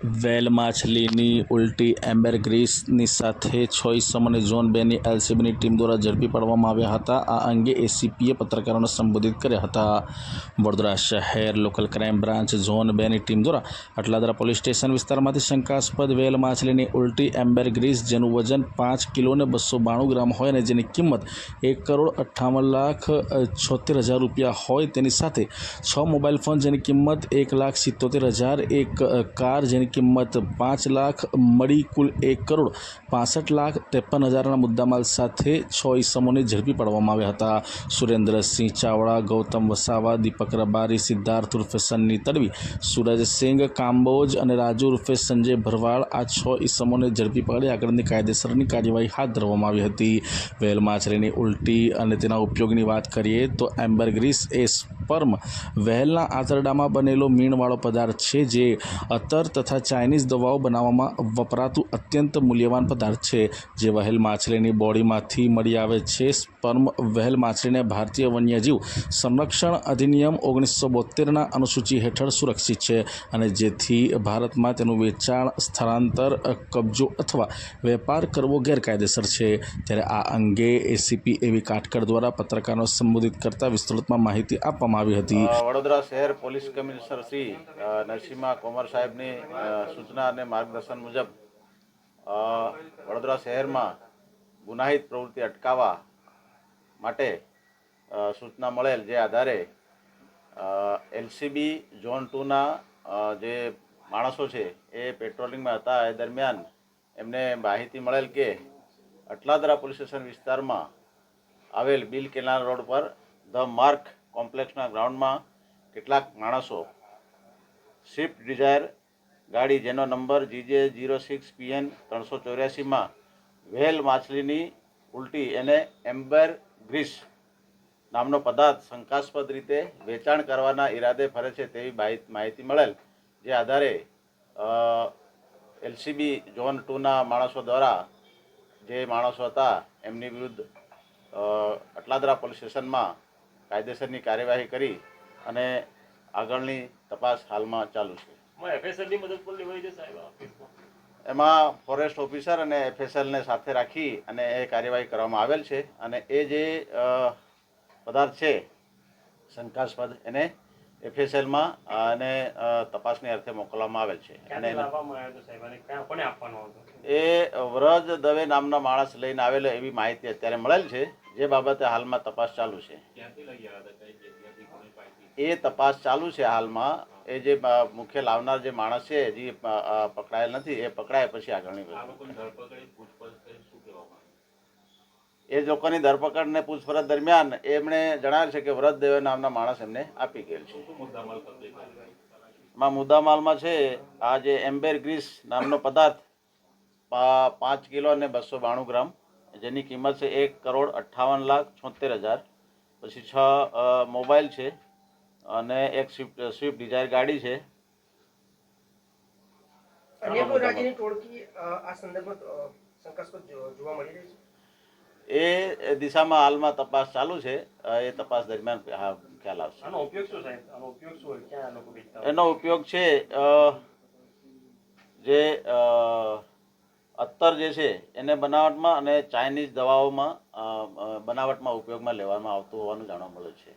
વેલ માછલીની ઉલટી એમ્બરગ્રીસની સાથે 6 ઇસમોને zone 2ની એલસીબીની team દ્વારા ઝડપી પાડવામાં આવ્યા હતા। આ અંગે એસીપીએ પત્રકારોને સંબોધિત કર્યા હતા। વડોદરા શહેર લોકલ ક્રાઇમ બ્રાન્ચ ઝોન 2ની ટીમ દ્વારા અટલાદરા પોલીસ સ્ટેશન વિસ્તારમાંથી શંકાસ્પદ વેલ માછલીની ઉલટી એમ્બરગ્રીસ જેનું વજન 5 કિલો અને 292 ગ્રામ હોય અને જેની કિંમત ₹1,58,76,000 રૂપિયા હોય તેની સાથે 6 મોબાઈલ ફોન જેની કિંમત ₹1,77,000, એક કાર જેની કિંમત 5 લાખ મળી કુલ ₹1,65,53,000ના મુદ્દામાલ સાથે 6 ઇસમોને ઝડપી પાડવામાં આવ્યા હતા। સુરેન્દ્રસિંહ ચાવડા, ગૌતમ વસાવા, દીપક રબારી, સિદ્ધાર્થ ઉર્ફે સન્ની તડવી, સૂરજસિંહ કાંબોજ અને રાજુ ઉર્ફે સંજય ભરવાડ આ 6 ઇસમોને ઝડપી પાડી આગળની કાયદેસરની કાર્યવાહી હાથ ધરવામાં આવી હતી। વેલ માછલીની ઉલટી અને તેના ઉપયોગની વાત કરીએ તો એમ્બરગ્રીસ એ સ્પર્મ વહેલના આંતરડામાં બનેલો મીણવાળો પદાર્થ છે જે અત્તર તથા ચાઇનીઝ દવાઓ બનાવવામાં વપરાતું અત્યંત મૂલ્યવાન પદાર્થ છે જે વહેલ માછલીની બોડીમાંથી મળી આવે છે। સ્પર્મ વહેલ માછલીને ભારતીય વન્યજીવ સંરક્ષણ અધિનિયમ 1972ના અનુસૂચિ હેઠળ સુરક્ષિત છે અને જેથી ભારતમાં તેનું વેચાણ, સ્થળાંતર, કબજો અથવા વેપાર કરવો ગેરકાયદેસર છે। ત્યારે આ અંગે એસીપી એવી કાટકડ દ્વારા પત્રકારોને સંબોધિત કરતા વિસ્તૃતમાં માહિતી આપવામાં આવી હતી। વડોદરા શહેર પોલીસ કમિશનર શ્રી નરસિંહા કોમર સાહેબની સૂચના અને માર્ગદર્શન મુજબ વડોદરા શહેરમાં ગુનાહિત પ્રવૃત્તિ અટકાવવા માટે સૂચના મળેલ જે આધારે એલસીબી ઝોન 2ના જે માણસો છે એ પેટ્રોલિંગમાં હતા। એ દરમિયાન એમને માહિતી મળેલ કે અટલાદરા પોલીસ સ્ટેશન વિસ્તારમાં આવેલ બિલ કેનાલ રોડ પર ધ માર્ક કોમ્પ્લેક્સના ગ્રાઉન્ડમાં કેટલાક માણસો સ્વિફ્ટ ડિઝાયર ગાડી જેનો નંબર GJ06PN 384માં વ્હેલ માછલીની ઉલટી એને એમ્બરગ્રીસ નામનો પદાર્થ શંકાસ્પદ રીતે વેચાણ કરવાના ઈરાદે ફરે છે તેવી માહિતી મળેલ જે આધારે એલસીબી ઝોન 2ના માણસો દ્વારા જે માણસો હતા એમની વિરુદ્ધ અટલાદરા પોલીસ સ્ટેશનમાં કાયદેસરની કાર્યવાહી કરી અને આગળની તપાસ હાલમાં ચાલુ છે। એમાં ફોરેસ્ટ ઓફિસર અને એફએસએલને સાથે રાખી અને એ કાર્યવાહી કરવામાં આવેલ છે અને એ જે પદાર્થ છે શંકાસ્પદ એને એફએસએલમાં અને તપાસની અર્થે મોકલવામાં આવેલ છે અને એ વ્રજ દવે નામના માણસ લઈને આવેલો એવી માહિતી અત્યારે મળેલ છે જે બાબતે હાલમાં તપાસ ચાલુ છે। એ તપાસ ચાલુ છે હાલમાં। એ જે મુખ્ય લાવનાર જે માણસ છે હજી પકડાયેલ નથી, એ પકડાય પછી આગળની એ લોકોની ધરપકડ ને પૂછપરછ દરમિયાન એમણે જણાવેલ છે કે વ્રત દેવ નામના માણસ એમને આપી ગયેલ છે। મુદ્દામાલમાં છે આ જે એમ્બરગ્રીસ નામનો પદાર્થ 5 કિલો અને 292 ગ્રામ જેની કિંમત છે ₹1,58,76,000, પછી 6 મોબાઈલ છે અને એક સ્વિફ્ટ ડિઝાયર ગાડી છે। એ દિશામાં હાલમાં તપાસ ચાલુ છે। એ તપાસ દરમિયાન ખ્યાલ આવશે। એનો ઉપયોગ છે જે અત્તર જે છે એને બનાવટમાં અને ચાઇનીઝ દવાઓમાં બનાવટમાં ઉપયોગમાં લેવામાં આવતું હોવાનું જાણવા મળે છે।